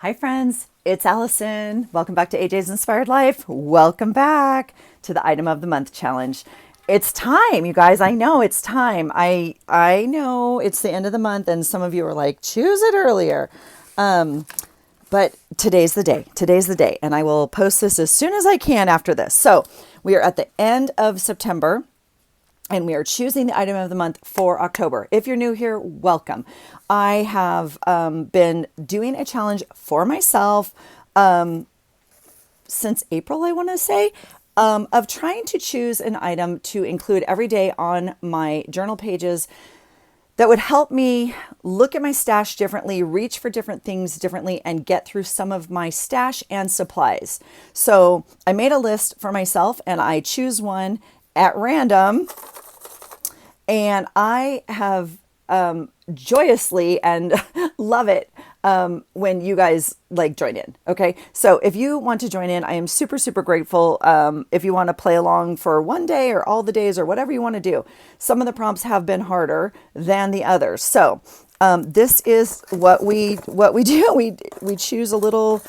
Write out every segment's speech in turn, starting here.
Hi, friends. It's Allison. Welcome back to AJ's Inspired Life. Welcome back to the Item of the Month challenge. It's time, you guys. I know it's time. I know it's the end of the month, and some of you are like, choose it earlier. But today's the day. Today's the day, and I will post this as soon as I can after this. So we are at the end of September, and we are choosing the item of the month for October. If you're new here, welcome. I have been doing a challenge for myself since April, I want to say, of trying to choose an item to include every day on my journal pages that would help me look at my stash differently, reach for different things differently, and get through some of my stash and supplies. So I made a list for myself and I choose one at random, and I have joyously and love it when you guys like join in. Okay. So if you want to join in, I am super, super grateful. If you want to play along for one day or all the days or whatever you want to do. Some of the prompts have been harder than the others. So this is what we do. We choose a little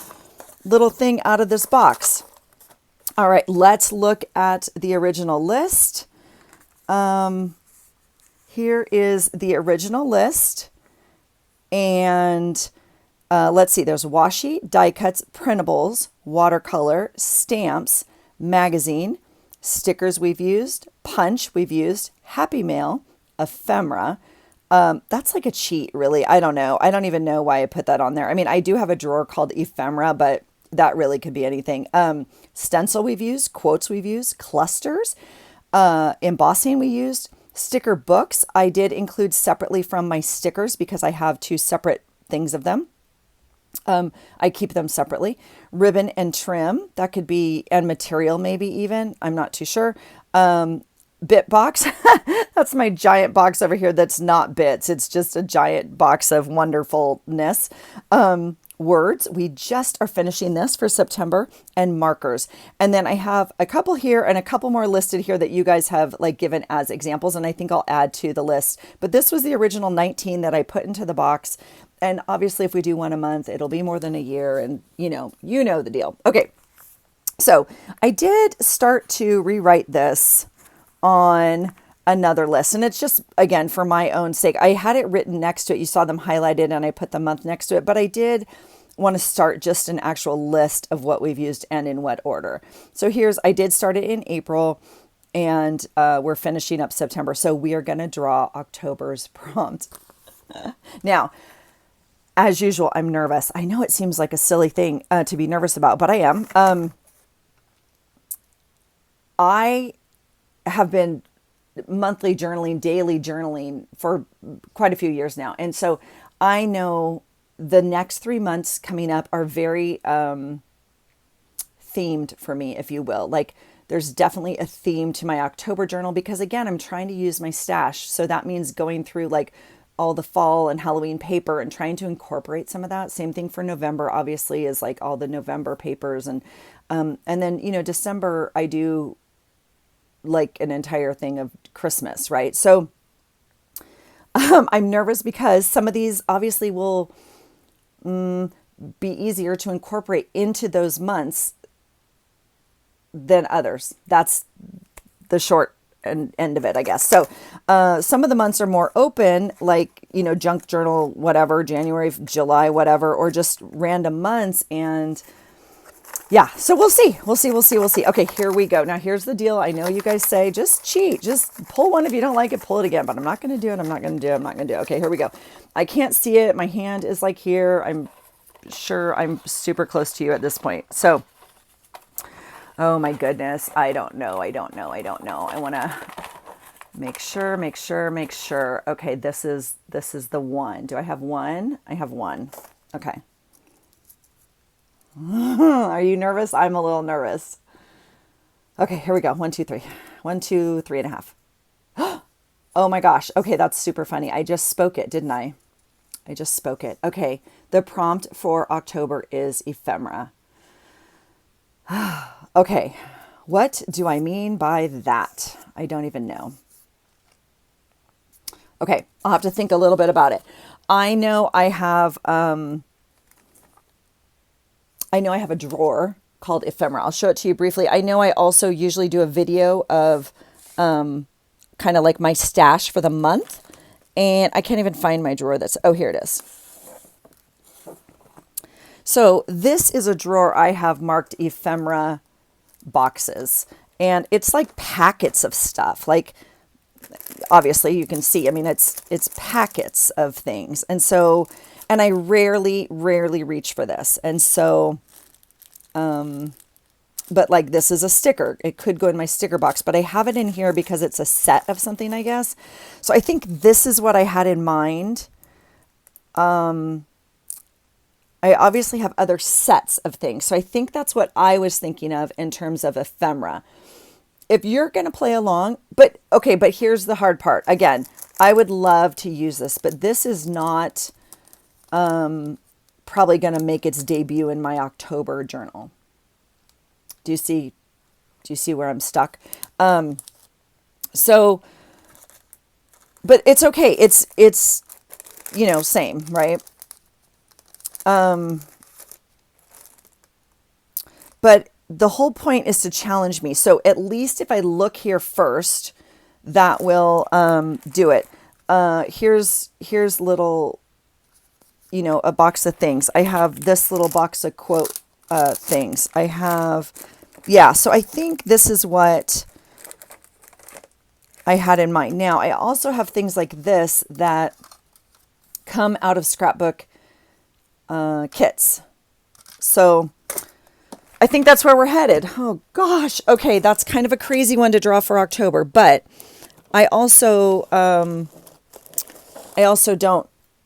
thing out of this box. All right, let's look at the original list. Here is the original list. And let's see, there's washi, die cuts, printables, watercolor, stamps, magazine, stickers we've used, punch we've used, happy mail, ephemera. That's like a cheat, really. I don't know. I don't even know why I put that on there. I mean, I do have a drawer called ephemera, but that really could be anything. Stencil we've used, quotes we've used, clusters, embossing we used, sticker books. I did include separately from my stickers because I have two separate things of them. I keep them separately. Ribbon and trim, that could be, and material maybe even. I'm not too sure. Bit box. That's my giant box over here that's not bits. It's just a giant box of wonderfulness. Words. We just are finishing this for September, and markers. And then I have a couple here and a couple more listed here that you guys have like given as examples, and I think I'll add to the list. But this was the original 19 that I put into the box. And obviously if we do one a month, it'll be more than a year, and you know the deal. Okay. So I did start to rewrite this on another list, and it's just, again, for my own sake. I had it written next to it. You saw them highlighted and I put the month next to it, but I did want to start just an actual list of what we've used and in what order. So I did start it in April, and we're finishing up September. So we are going to draw October's prompt. Now, as usual, I'm nervous. I know it seems like a silly thing to be nervous about, but I am. I have been monthly journaling, daily journaling for quite a few years now. And so I know the next 3 months coming up are very themed for me, if you will. Like there's definitely a theme to my October journal because, again, I'm trying to use my stash. So that means going through like all the fall and Halloween paper and trying to incorporate some of that. Same thing for November, obviously, is like all the November papers. And then, December, I do like an entire thing of Christmas, right? So I'm nervous because some of these obviously will be easier to incorporate into those months than others. That's the short end of it, I guess. So some of the months are more open, like, junk journal, whatever, January, July, whatever, or just random months. And yeah, so we'll see. Okay, here we go. Now, here's the deal. I know you guys say, just cheat. Just pull one. If you don't like it, pull it again. But I'm not going to do it. Okay, here we go. I can't see it. My hand is like here. I'm sure I'm super close to you at this point. So, oh my goodness. I don't know. I want to make sure. Okay, this is the one. Do I have one? I have one. Okay. Are you nervous? I'm a little nervous. Okay, here we go. 1, 2, 3. 1, 2, 3.5. Oh my gosh. Okay, that's super funny. I just spoke it, didn't I? I just spoke it. Okay, the prompt for October is ephemera. Okay, what do I mean by that? I don't even know. Okay, I'll have to think a little bit about it. I know I have I know I have a drawer called ephemera. I'll show it to you briefly. I know I also usually do a video of kind of like my stash for the month. And I can't even find my drawer that's, oh, here it is. So this is a drawer I have marked ephemera boxes. And it's like packets of stuff. Like, obviously you can see, I mean, it's packets of things. And so, and I rarely reach for this. And so, but like this is a sticker. It could go in my sticker box, but I have it in here because it's a set of something, I guess. So I think this is what I had in mind. I obviously have other sets of things. So I think that's what I was thinking of in terms of ephemera. If you're going to play along, but okay, but here's the hard part. Again, I would love to use this, but this is not probably going to make its debut in my October journal. Do you see where I'm stuck? So, but it's okay. It's, you know, same, right? But the whole point is to challenge me. So at least if I look here first, that will do it. Here's little, you know, a box of things. I have this little box of quote things. I have, yeah, so I think this is what I had in mind. Now, I also have things like this that come out of scrapbook kits. So I think that's where we're headed. Oh gosh. Okay. That's kind of a crazy one to draw for October, but I also don't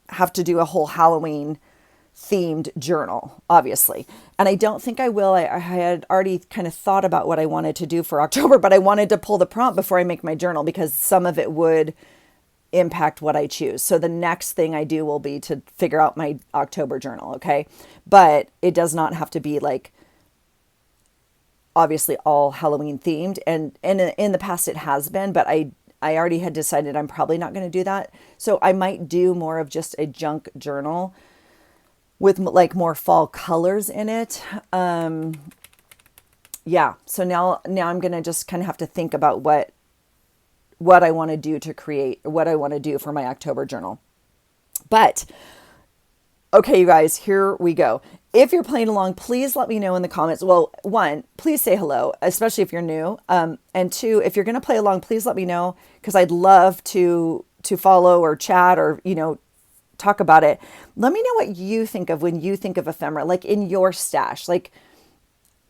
have to do a whole Halloween themed journal, obviously. And I don't think I will. I had already kind of thought about what I wanted to do for October, but I wanted to pull the prompt before I make my journal because some of it would impact what I choose. So the next thing I do will be to figure out my October journal. Okay. But it does not have to be like, obviously all Halloween themed. And in the past it has been, but I already had decided I'm probably not going to do that. So I might do more of just a junk journal with like more fall colors in it. Yeah. So now I'm going to just kind of have to think about what I want to do to create, what I want to do for my October journal. But okay, you guys, here we go. If you're playing along, please let me know in the comments. Well, one, please say hello, especially if you're new. And two, if you're going to play along, please let me know because I'd love to follow or chat or, you know, talk about it. Let me know what you think of when you think of ephemera, like in your stash. Like,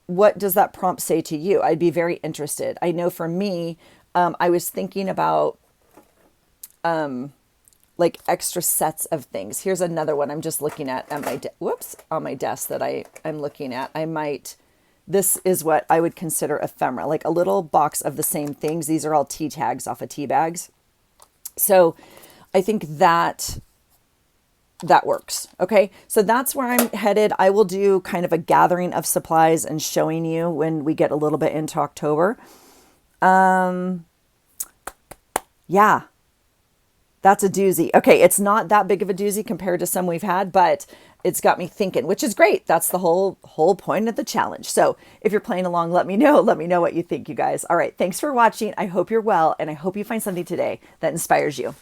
what does that prompt say to you? I'd be very interested. I know for me, I was thinking about like extra sets of things. Here's another one I'm just looking at my on my desk that I'm looking at. This is what I would consider ephemera, like a little box of the same things. These are all tea tags off of tea bags. So I think that works. Okay. So that's where I'm headed. I will do kind of a gathering of supplies and showing you when we get a little bit into October. Yeah, that's a doozy. Okay. It's not that big of a doozy compared to some we've had, but it's got me thinking, which is great. That's the whole point of the challenge. So if you're playing along, let me know what you think, you guys. All right. Thanks for watching. I hope you're well, and I hope you find something today that inspires you.